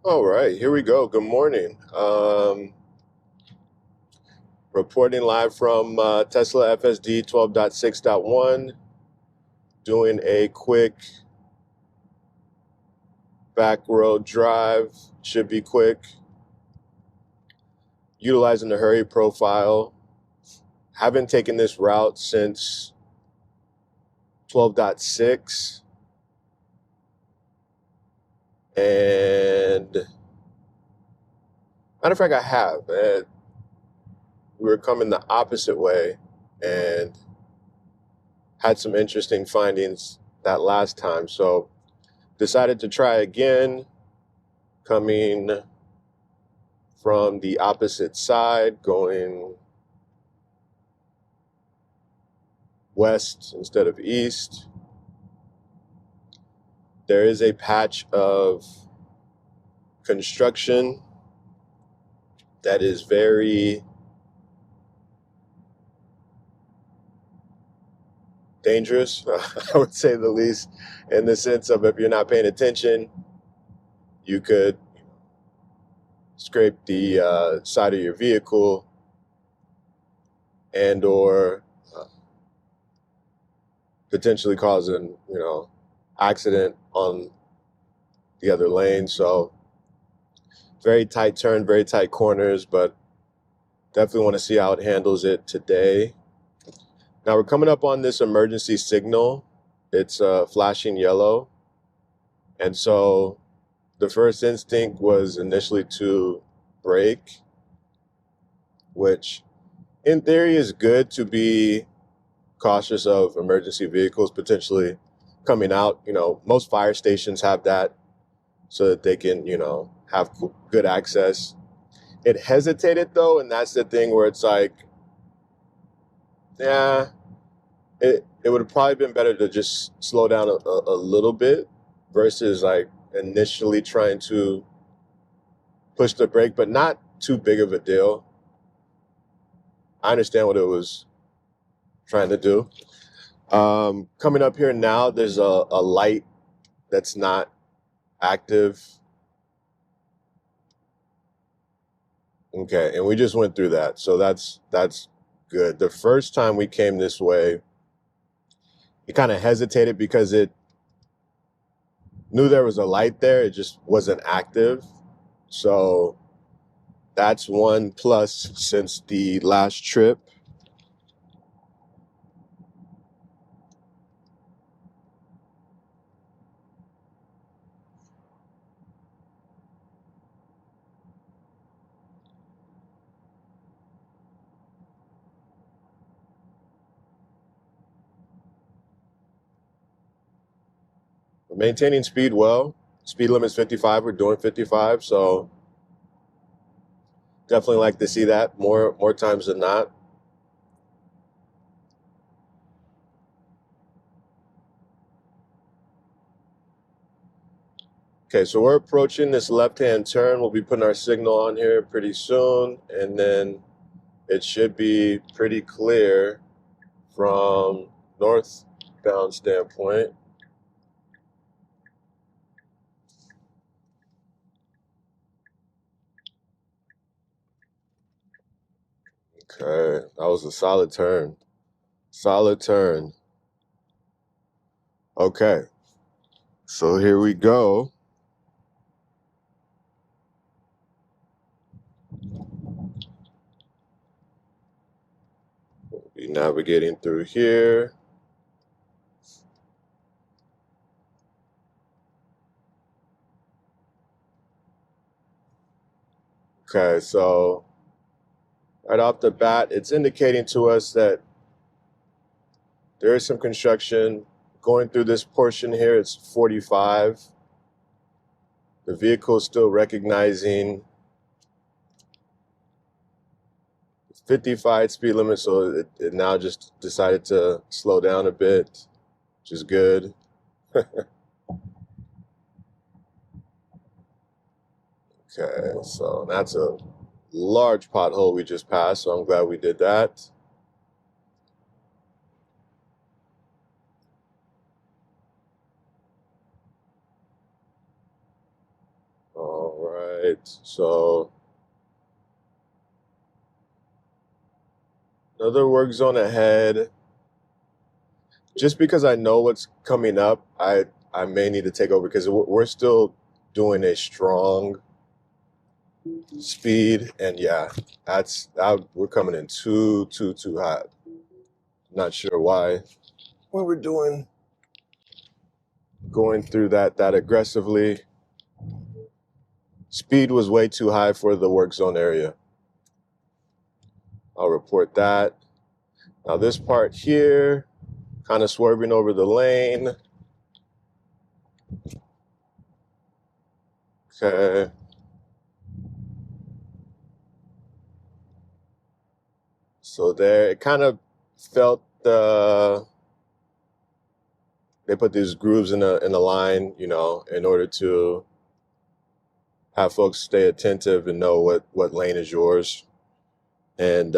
All right, here we go. Good morning. Reporting live from Tesla FSD 12.6.1, doing a quick back road drive. Should be quick. Utilizing the hurry profile. Haven't taken this route since 12.6. And matter of fact, I have. We were coming the opposite way and had some interesting findings that last time. So decided to try again, coming from the opposite side, going west instead of east. There is a patch of construction that is very dangerous, I would say the least, in the sense of if you're not paying attention, you could scrape the side of your vehicle and or potentially cause an accident on the other lane. So very tight turn, very tight corners, but definitely want to see how it handles it today. Now we're coming up on this emergency signal. It's flashing yellow. And so the first instinct was initially to brake, which in theory is good to be cautious of emergency vehicles potentially coming out. Most fire stations have that so that they can, have good access. It hesitated though, and that's the thing where it's like, yeah, it would have probably been better to just slow down a little bit versus like initially trying to push the brake, but not too big of a deal. I understand what it was trying to do. Coming up here now, there's a light that's not active. Okay, and we just went through that, so that's good. The first time we came this way, it kind of hesitated because it knew there was a light there, it just wasn't active. So that's one plus since the last trip. We're maintaining speed well. Speed limit's 55, we're doing 55, so definitely like to see that more times than not. Okay, so we're approaching this left-hand turn. We'll be putting our signal on here pretty soon, and then it should be pretty clear from northbound standpoint. Okay, that was a solid turn. Solid turn. Okay, so here we go. We'll be navigating through here. Okay, so right off the bat, it's indicating to us that there is some construction going through this portion here. It's 45. The vehicle is still recognizing 55 speed limit, so it now just decided to slow down a bit, which is good. Okay, so that's a large pothole we just passed, so I'm glad we did that. All right, so another work zone ahead. Just because I know what's coming up, I may need to take over because we're still doing a strong speed, and yeah, we're coming in too hot. Not sure why. What we're doing, going through that aggressively. Speed was way too high for the work zone area. I'll report that. Now this part here, kind of swerving over the lane. Okay. So there, it kind of felt they put these grooves in the line, you know, in order to have folks stay attentive and know what lane is yours. And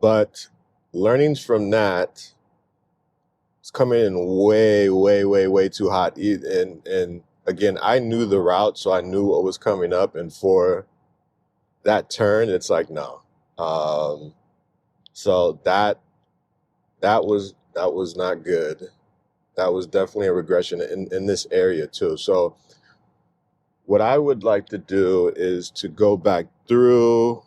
but learnings from that, it's coming in way too hot. And again, I knew the route, so I knew what was coming up. And for that turn, it's like, no. So that was not good. That was definitely a regression in this area too. So what I would like to do is to go back through.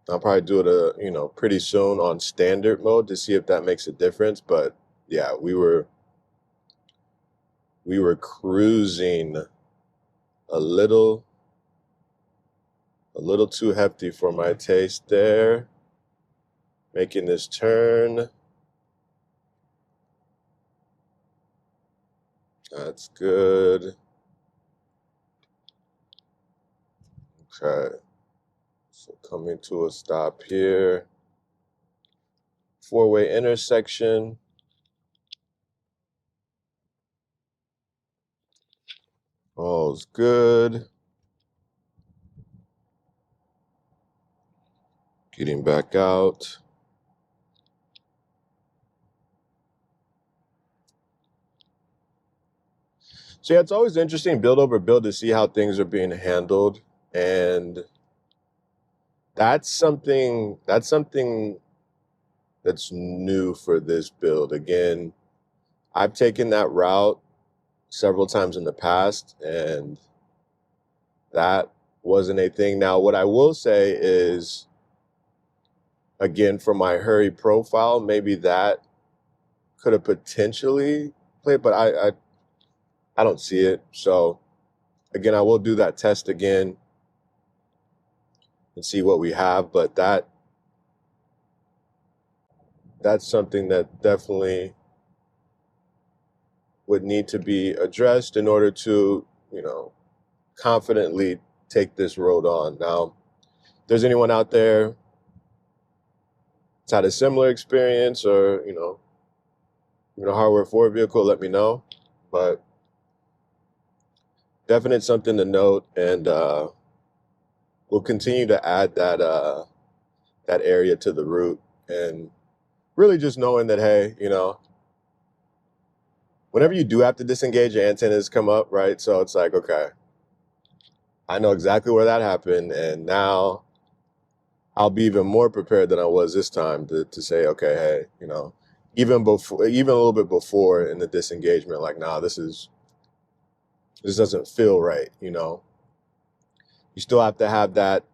I'll probably do it, pretty soon on standard mode to see if that makes a difference. But yeah, we were cruising a little too hefty for my taste there. Making this turn. That's good. Okay. So coming to a stop here. Four-way intersection. All's good. Getting back out. So yeah, it's always interesting build over build to see how things are being handled. And that's something that's new for this build. Again, I've taken that route several times in the past, and that wasn't a thing. Now, what I will say is, again, for my hurry profile, maybe that could have potentially played, but I don't see it. So again, I will do that test again and see what we have, but that's something that definitely would need to be addressed in order to, confidently take this road on. Now, if there's anyone out there that's had a similar experience or, hardware for a vehicle, let me know. But definitely something to note, and we'll continue to add that area to the route, and really just knowing that, hey, whenever you do have to disengage, your antennas come up, right? So it's like, okay, I know exactly where that happened, and now I'll be even more prepared than I was this time to say, okay, hey, even a little bit before in the disengagement, like, nah, this doesn't feel right, You still have to have that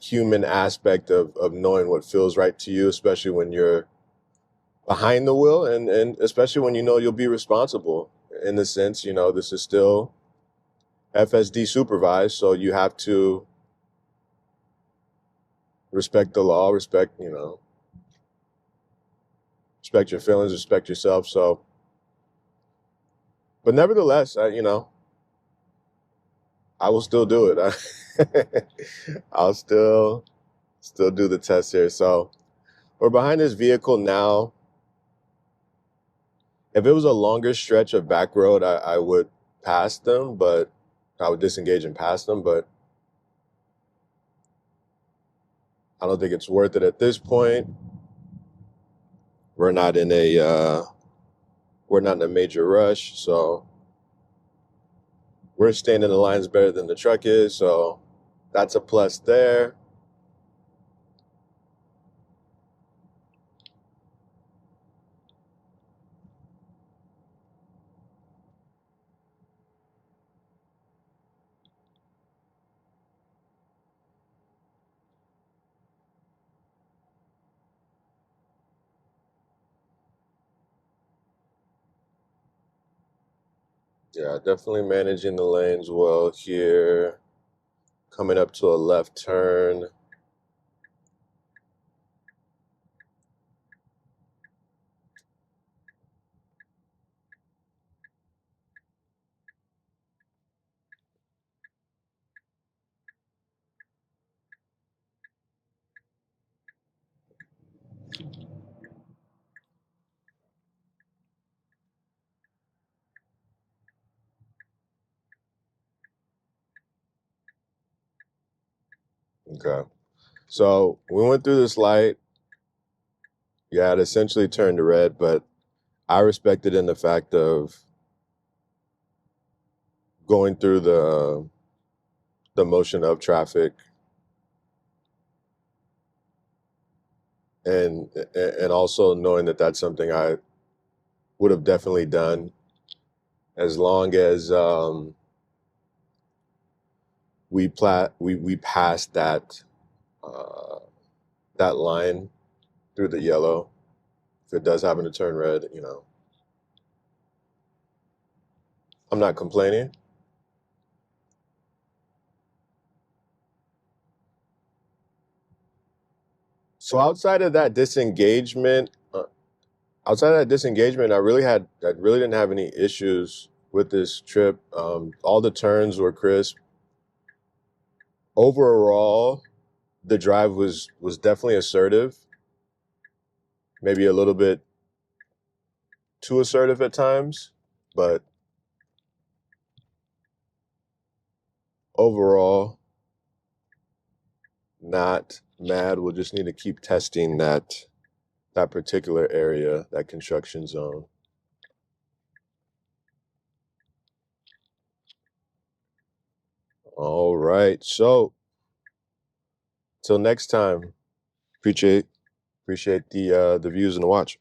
human aspect of knowing what feels right to you, especially when you're behind the wheel, and especially when you'll be responsible in the sense, this is still FSD supervised, so you have to respect the law, respect your feelings, respect yourself. So, but nevertheless, I will still do it. I'll still do the test here. So we're behind this vehicle now. If it was a longer stretch of back road, I would pass them, but I would disengage and pass them, but I don't think it's worth it at this point. We're not in a we're not in a major rush, so we're staying in the lines better than the truck is, so that's a plus there. Yeah, definitely managing the lanes well here. Coming up to a left turn. Okay. So we went through this light. Yeah, it essentially turned red, but I respected in the fact of going through the motion of traffic and also knowing that that's something I would have definitely done as long as we passed uh, that line through the yellow. If it does happen to turn red, I'm not complaining. So outside of that disengagement, I really didn't have any issues with this trip. All the turns were crisp. Overall, the drive was definitely assertive, maybe a little bit too assertive at times, but overall, not mad. We'll just need to keep testing that particular area, that construction zone. All right. So till next time, appreciate the views and the watch.